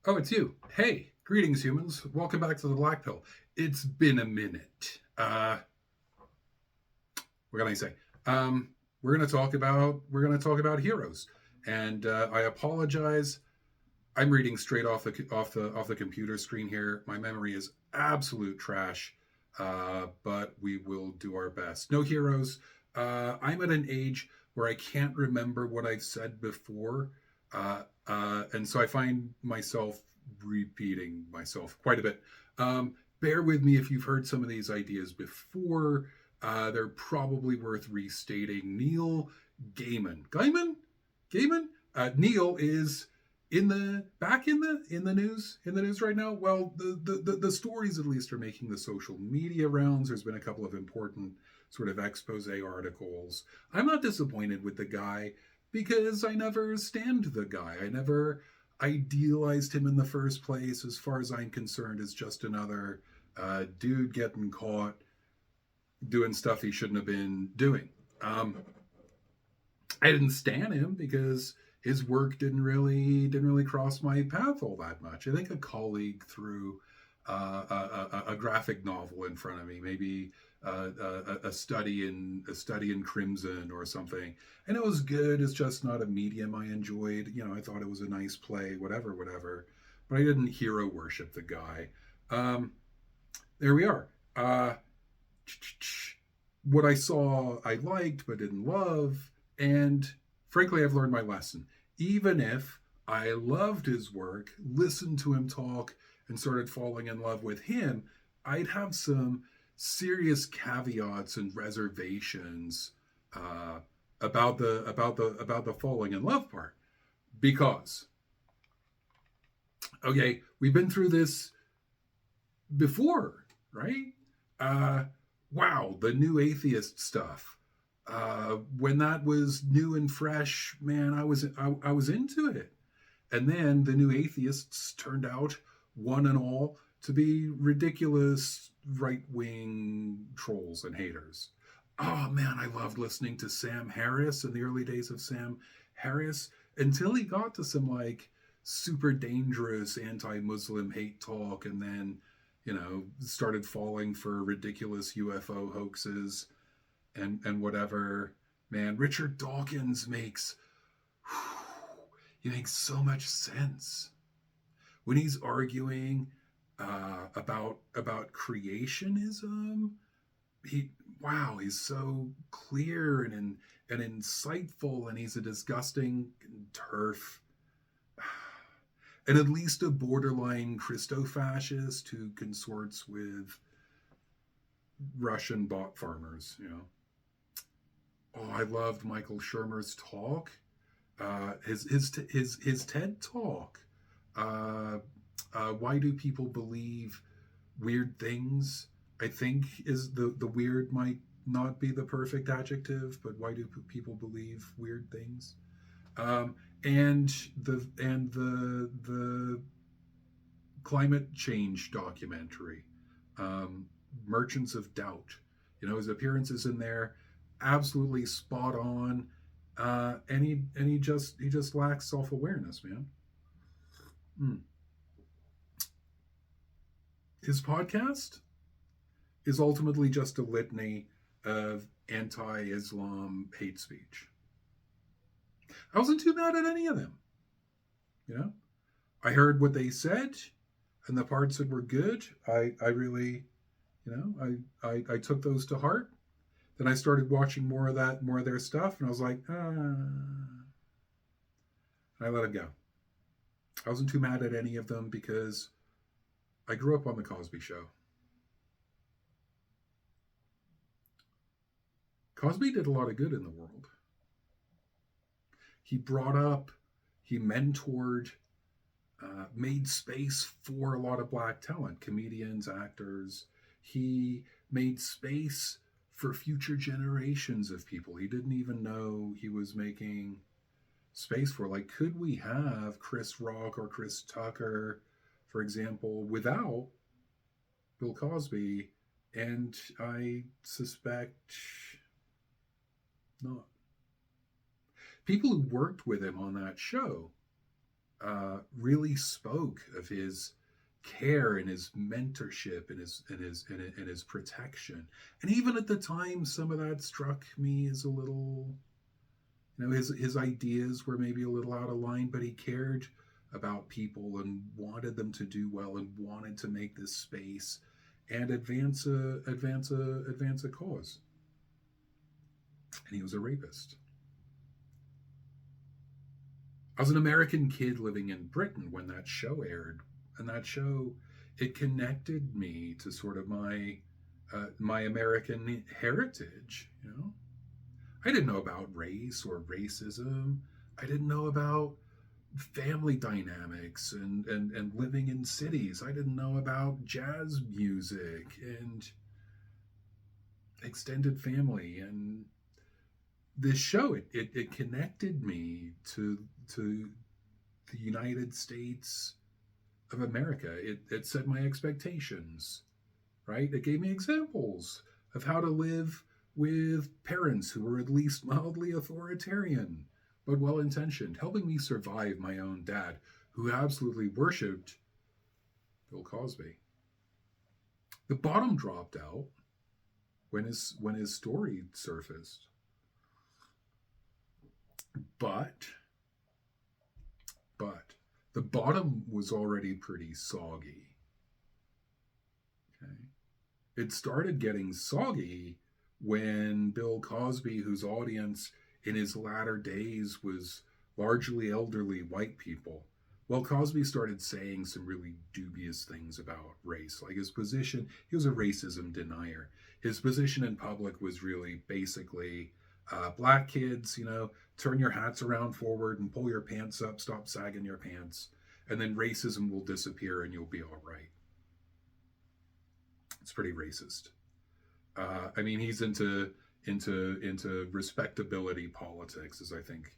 Oh, it's you. Hey, greetings, humans. Welcome back to the Black Pill. It's been a minute. What can I say? Um, we're gonna talk about heroes, and I apologize. I'm reading straight off the computer screen here. My memory is absolute trash, but we will do our best. No heroes. I'm at an age where I can't remember what I've said before, and so I find myself repeating myself quite a bit. Bear with me if you've heard some of these ideas before. They're probably worth restating. Neil Gaiman. Neil is in the news right now. Well, the stories at least are making the social media rounds. There's been a couple of important sort of expose articles. I'm not disappointed with the guy because I never stand the guy. I never idealized him in the first place. As far as I'm concerned, is just another dude getting caught doing stuff he shouldn't have been doing. Um, I didn't stand him because his work didn't really cross my path all that much. I think a colleague threw a graphic novel in front of me, maybe a study in Crimson or something, and it was good. It's just not a medium I enjoyed. I thought it was a nice play, whatever, whatever, but I didn't hero worship the guy. Um, there we are. What I saw, I liked but didn't love, and frankly, I've learned my lesson. Even if I loved his work, listened to him talk, and started falling in love with him, I'd have some serious caveats and reservations uh, about the falling in love part. Because okay, we've been through this before, right? Uh, wow, the new atheist stuff. When that was new and fresh, man, I was into it. And then the new atheists turned out, one and all, to be ridiculous right wing trolls and haters. Oh man, I loved listening to Sam Harris in the early days of Sam Harris until he got to some like super dangerous anti Muslim hate talk and then, started falling for ridiculous UFO hoaxes and whatever. Man, Richard Dawkins he makes so much sense when he's arguing about creationism. He wow, he's so clear and insightful, and he's a disgusting turf, and at least a borderline Christo-fascist who consorts with Russian bot farmers. Oh, I loved Michael Shermer's talk. His TED talk. Uh, why do people believe weird things? I think is the weird might not be the perfect adjective, but why do people believe weird things? Um, and the climate change documentary, um, Merchants of Doubt. His appearances in there, absolutely spot on. And he just lacks self awareness, man. Mm. His podcast is ultimately just a litany of anti-Islam hate speech. I wasn't too mad at any of them. You know, I heard what they said, and the parts that were good, I really, I took those to heart. Then I started watching more of their stuff, and I was like, and I let it go. I wasn't too mad at any of them because I grew up on the Cosby Show. Cosby did a lot of good in the world. He brought up, he mentored, made space for a lot of black talent, comedians, actors. He made space for future generations of people he didn't even know he was making space for. Like, could we have Chris Rock or Chris Tucker, for example, without Bill Cosby? And I suspect not. People who worked with him on that show really spoke of his care and his mentorship and his protection. And even at the time, some of that struck me as a little, his ideas were maybe a little out of line, but he cared about people and wanted them to do well and wanted to make this space and advance a cause. And he was a rapist. I was an American kid living in Britain when that show aired, and that show, it connected me to sort of my American heritage. I didn't know about race or racism. I didn't know about family dynamics and living in cities. I didn't know about jazz music and extended family. And this show, it connected me to the United States of America. It set my expectations, right? It gave me examples of how to live with parents who were at least mildly authoritarian, but well-intentioned, helping me survive my own dad, who absolutely worshipped Bill Cosby. The bottom dropped out when his story surfaced. But the bottom was already pretty soggy. Okay. It started getting soggy when Bill Cosby, whose audience in his latter days was largely elderly white people, well, Cosby started saying some really dubious things about race. Like his position, he was a racism denier. His position in public was really basically, black kids, turn your hats around forward and pull your pants up, stop sagging your pants, and then racism will disappear and you'll be all right. It's pretty racist. He's into respectability politics, is I think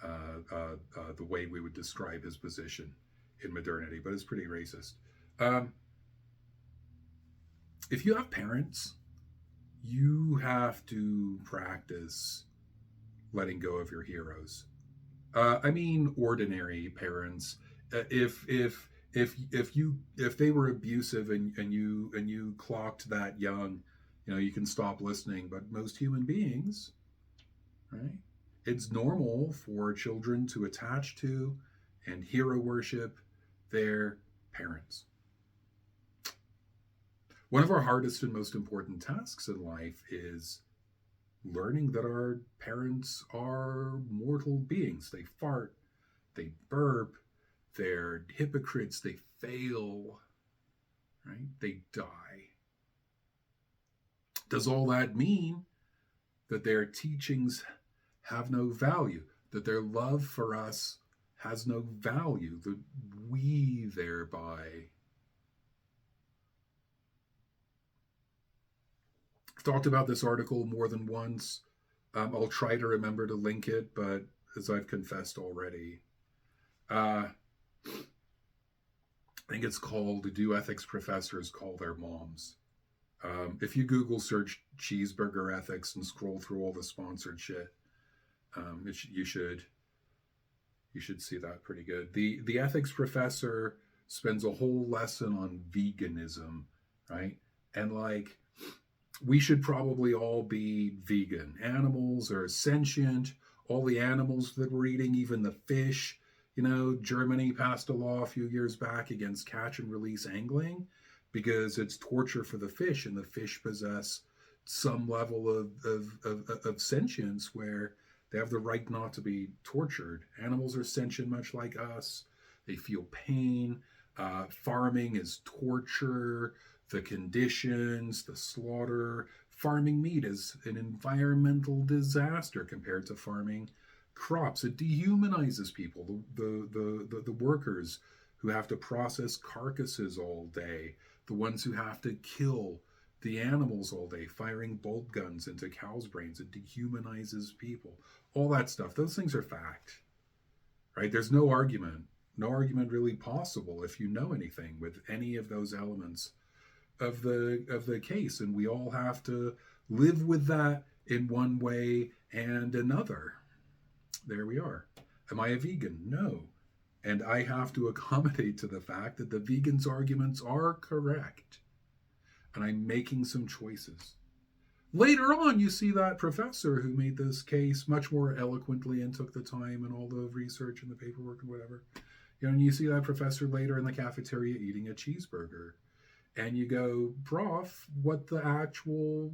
the way we would describe his position in modernity, but it's pretty racist. If you have parents, you have to practice letting go of your heroes. Ordinary parents. If they were abusive and you clocked that young, you can stop listening. But most human beings, right? It's normal for children to attach to and hero worship their parents. One of our hardest and most important tasks in life is learning that our parents are mortal beings. They fart, they burp, they're hypocrites, they fail, right? They die. Does all that mean that their teachings have no value, that their love for us has no value, that we thereby... I've talked about this article more than once. I'll try to remember to link it, but as I've confessed already, I think it's called Do Ethics Professors Call Their Moms? If you Google search cheeseburger ethics and scroll through all the sponsored shit, you should see that pretty good. The ethics professor spends a whole lesson on veganism, right? And we should probably all be vegan. Animals are sentient. All the animals that we're eating, even the fish. Germany passed a law a few years back against catch and release angling because it's torture for the fish, and the fish possess some level of sentience where they have the right not to be tortured. Animals are sentient much like us. They feel pain. Farming is torture. The conditions, the slaughter. Farming meat is an environmental disaster compared to farming crops. It dehumanizes people. The workers who have to process carcasses all day. The ones who have to kill the animals all day, firing bolt guns into cows' brains. It dehumanizes people. All that stuff. Those things are fact, right? There's no argument really possible if you know anything with any of those elements of the case, and we all have to live with that in one way and another. There we are. Am I a vegan? No. And I have to accommodate to the fact that the vegans' arguments are correct. And I'm making some choices. Later on, you see that professor who made this case much more eloquently and took the time and all the research and the paperwork and whatever. You know, and you see that professor later in the cafeteria eating a cheeseburger. And you go, Prof, what the actual,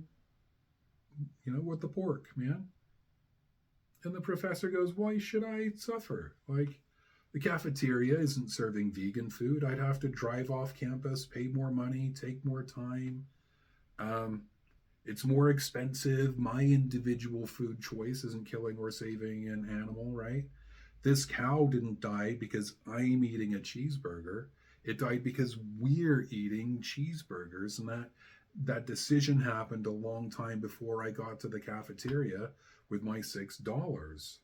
what the pork, man? And the professor goes, why should I suffer? Like, the cafeteria isn't serving vegan food. I'd have to drive off campus, pay more money, take more time. It's more expensive. My individual food choice isn't killing or saving an animal, right? This cow didn't die because I'm eating a cheeseburger. It died because we're eating cheeseburgers. And that decision happened a long time before I got to the cafeteria with my $6.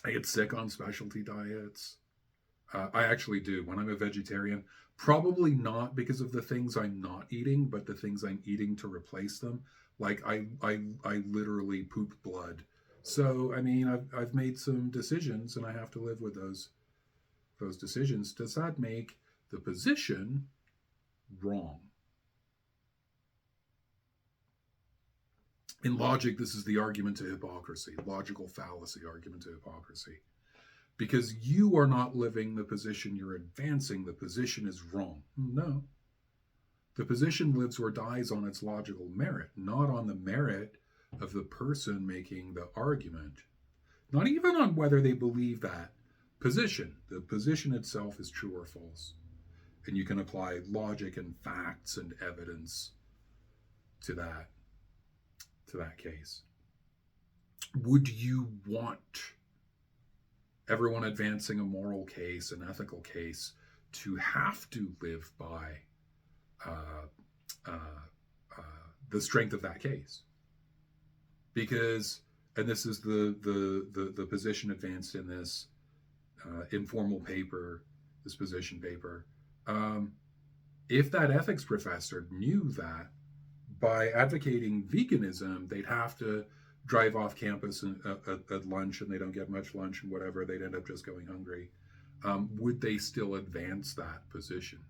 I get sick on specialty diets. I actually do. When I'm a vegetarian, probably not because of the things I'm not eating, but the things I'm eating to replace them. Like I literally poop blood. So I mean, I've made some decisions, and I have to live with those decisions. Does that make the position wrong? In logic, this is the argument to hypocrisy, logical fallacy argument to hypocrisy. Because you are not living the position you're advancing, the position is wrong. No. The position lives or dies on its logical merit, not on the merit of the person making the argument. Not even on whether they believe that position. The position itself is true or false. And you can apply logic and facts and evidence to that case. Would you want everyone advancing a moral case, an ethical case, to have to live by the strength of that case? Because, and this is the position advanced in this informal paper, this position paper, if that ethics professor knew that by advocating veganism, they'd have to drive off campus at lunch, and they don't get much lunch and whatever, they'd end up just going hungry. Would they still advance that position?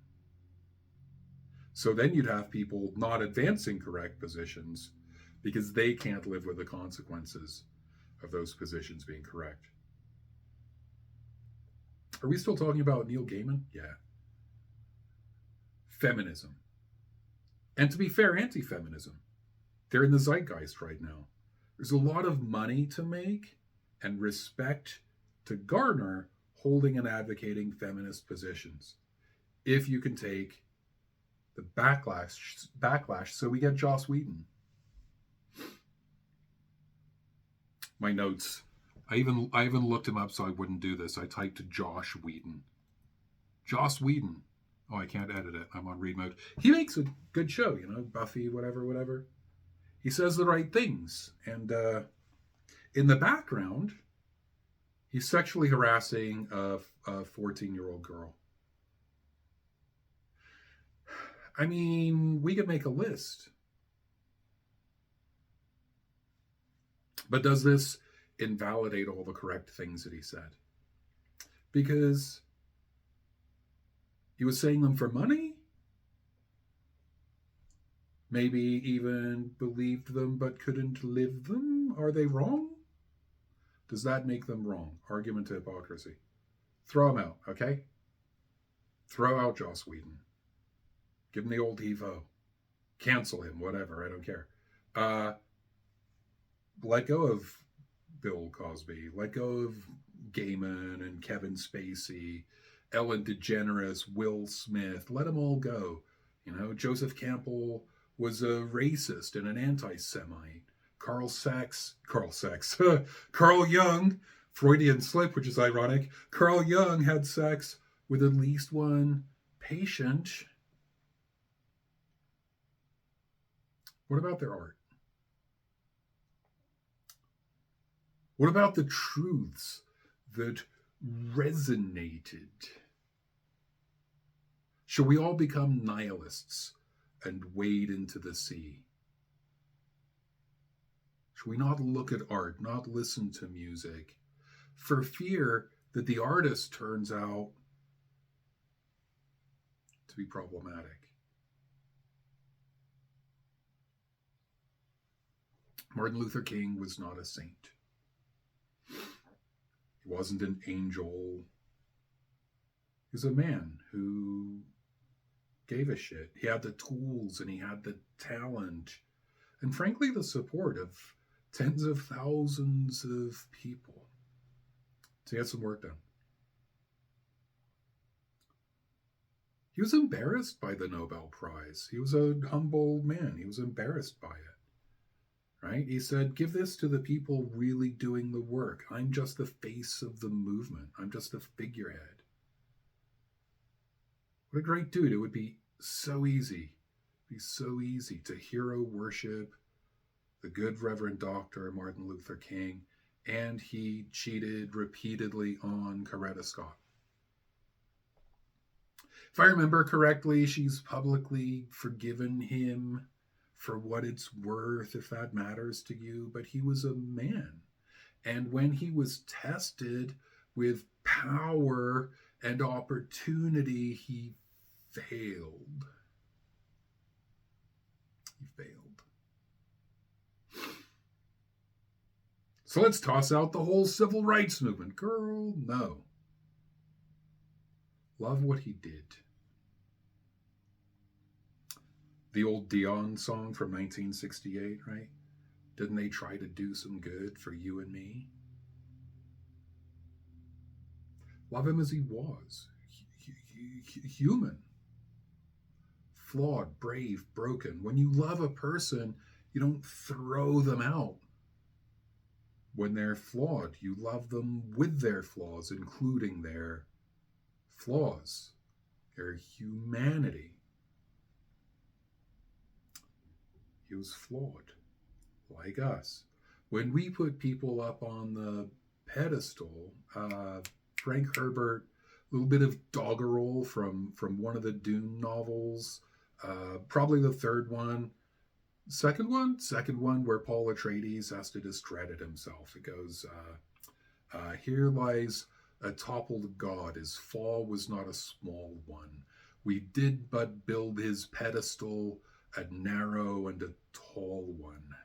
So then you'd have people not advancing correct positions because they can't live with the consequences of those positions being correct. Are we still talking about Neil Gaiman? Yeah. Feminism. And to be fair, anti-feminism. They're in the zeitgeist right now. There's a lot of money to make and respect to garner holding and advocating feminist positions. If you can take the backlash, so we get Joss Whedon. My notes. I even looked him up so I wouldn't do this. I typed Josh Whedon. Joss Whedon. Oh, I can't edit it. I'm on read mode. He makes a good show, Buffy, whatever. He says the right things. And in the background, he's sexually harassing a 14-year-old girl. I mean, we could make a list. But does this invalidate all the correct things that he said? Because he was saying them for money? Maybe even believed them but couldn't live them? Are they wrong? Does that make them wrong? Argument to hypocrisy. Throw him out, okay? Throw out Joss Whedon. Give him the old Evo. Cancel him, whatever, I don't care. Let go of Bill Cosby. Let go of Gaiman and Kevin Spacey, Ellen DeGeneres, Will Smith. Let them all go. Joseph Campbell was a racist and an anti-Semite. Carl Jung, Freudian slip, which is ironic. Carl Jung had sex with at least one patient. What about their art? What about the truths that resonated? Shall we all become nihilists and wade into the sea? Should we not look at art, not listen to music, for fear that the artist turns out to be problematic. Martin Luther King was not a saint. He wasn't an angel. He was a man who gave a shit. He had the tools and he had the talent and, frankly, the support of tens of thousands of people to get some work done. He was embarrassed by the Nobel Prize. He was a humble man. He was embarrassed by it, right? He said, give this to the people really doing the work. I'm just the face of the movement. I'm just the figurehead. What a great dude. It would be so easy. It'd be so easy to hero worship the good Reverend Dr. Martin Luther King, and he cheated repeatedly on Coretta Scott. If I remember correctly, she's publicly forgiven him for what it's worth, if that matters to you, but he was a man. And when he was tested with power and opportunity, he failed. He failed. So let's toss out the whole civil rights movement. Girl, no. Love what he did. The old Dion song from 1968, right? Didn't they try to do some good for you and me? Love him as he was. Human. Flawed, brave, broken. When you love a person, you don't throw them out. When they're flawed, you love them with their flaws, including their flaws, their humanity. He was flawed, like us. When we put people up on the pedestal, Frank Herbert, a little bit of doggerel from one of the Dune novels, probably the third one. Second one where Paul Atreides has to discredit himself. It goes, here lies a toppled god. His fall was not a small one. We did but build his pedestal, a narrow and a tall one.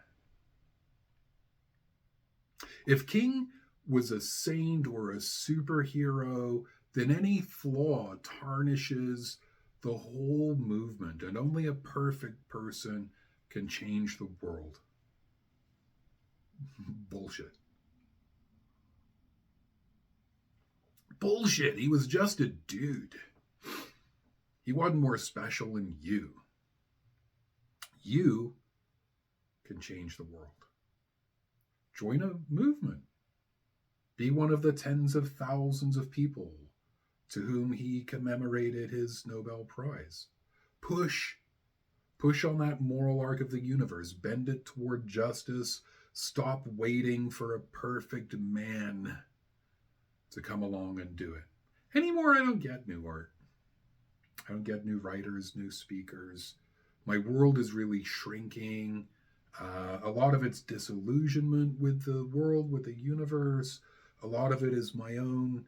If King was a saint or a superhero, then any flaw tarnishes the whole movement, and only a perfect person can change the world. Bullshit. Bullshit. He was just a dude. He wasn't more special than you. You can change the world. Join a movement. Be one of the tens of thousands of people to whom he commemorated his Nobel Prize. Push on that moral arc of the universe. Bend it toward justice. Stop waiting for a perfect man to come along and do it. Anymore, I don't get new art. I don't get new writers, new speakers. My world is really shrinking. A lot of it's disillusionment with the world, with the universe. A lot of it is my own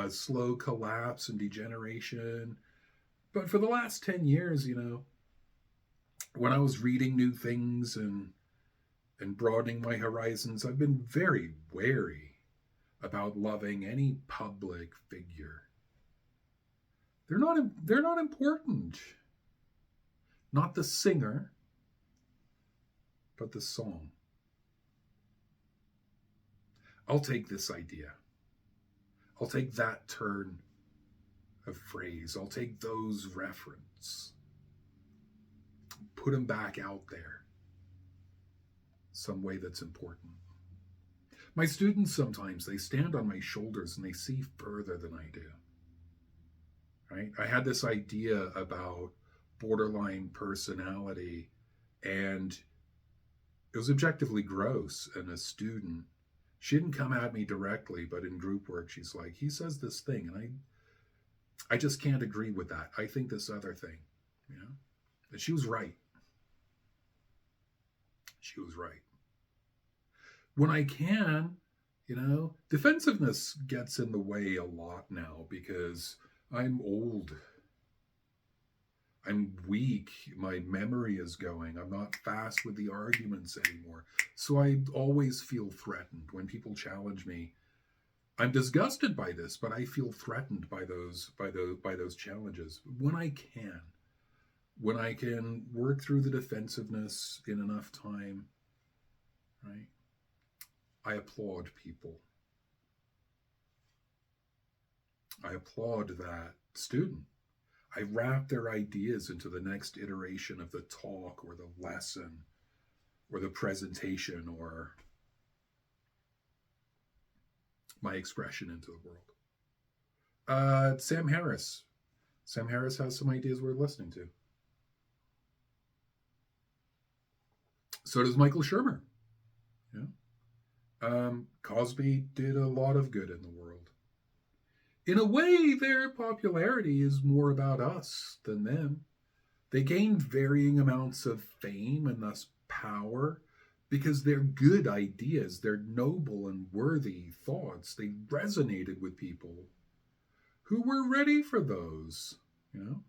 slow collapse and degeneration. But for the last 10 years, when I was reading new things and broadening my horizons, I've been very wary about loving any public figure. They're not important. Not the singer, but the song. I'll take this idea. I'll take that turn of phrase. I'll take those references. Put them back out there. Some way that's important. My students sometimes, they stand on my shoulders and they see further than I do. Right? I had this idea about borderline personality, and it was objectively gross. And a student, she didn't come at me directly, but in group work, she's like, he says this thing, and I just can't agree with that. I think this other thing, And she was right. She was right. When I can, You know, defensiveness gets in the way a lot now because I'm old. I'm weak. My memory is going. I'm not fast with the arguments anymore. So I always feel threatened when people challenge me. I'm disgusted by this, but I feel threatened by those challenges. When I can work through the defensiveness in enough time, right? I applaud people. I applaud that student. I wrap their ideas into the next iteration of the talk or the lesson or the presentation or my expression into the world. Sam Harris. Sam Harris has some ideas worth listening to. So does Michael Shermer. Yeah. Cosby did a lot of good in the world. In a way, their popularity is more about us than them. They gained varying amounts of fame and thus power because they're good ideas, they're noble and worthy thoughts. They resonated with people who were ready for those, you know?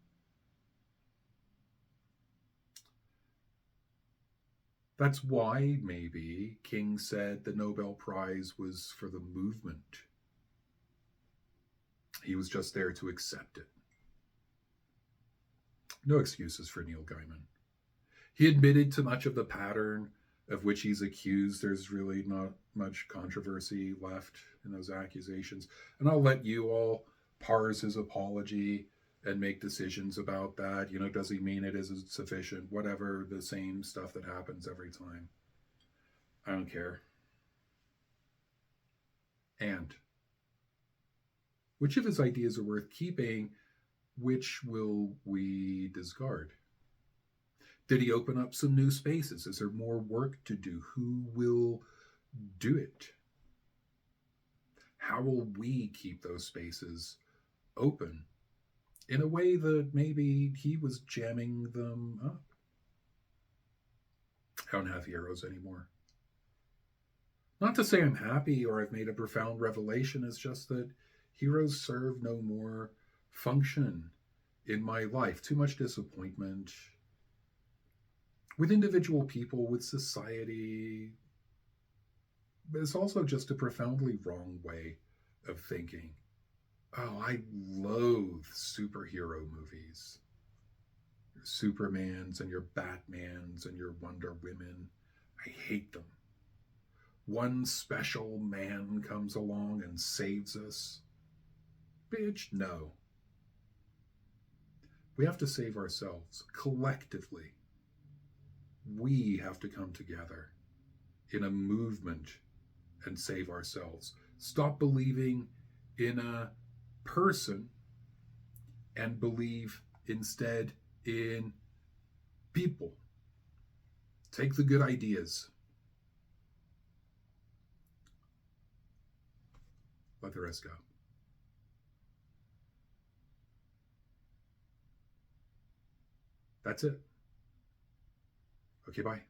That's why, maybe, King said the Nobel Prize was for the movement. He was just there to accept it. No excuses for Neil Gaiman. He admitted to much of the pattern of which he's accused. There's really not much controversy left in those accusations. And I'll let you all parse his apology and make decisions about that. You know, does he mean it? Is it sufficient? Whatever, the same stuff that happens every time. I don't care. And which of his ideas are worth keeping? Which will we discard? Did he open up some new spaces? Is there more work to do? Who will do it? How will we keep those spaces open in a way that maybe he was jamming them up? I don't have heroes anymore. Not to say I'm happy or I've made a profound revelation, it's just that heroes serve no more function in my life. Too much disappointment with individual people, with society. But it's also just a profoundly wrong way of thinking. Oh, I loathe superhero movies. Your Supermans and your Batmans and your Wonder Women. I hate them. One special man comes along and saves us. Bitch, no. We have to save ourselves collectively. We have to come together in a movement and save ourselves. Stop believing in a person and believe instead in people. Take the good ideas. Let the rest go. That's it. Okay, bye.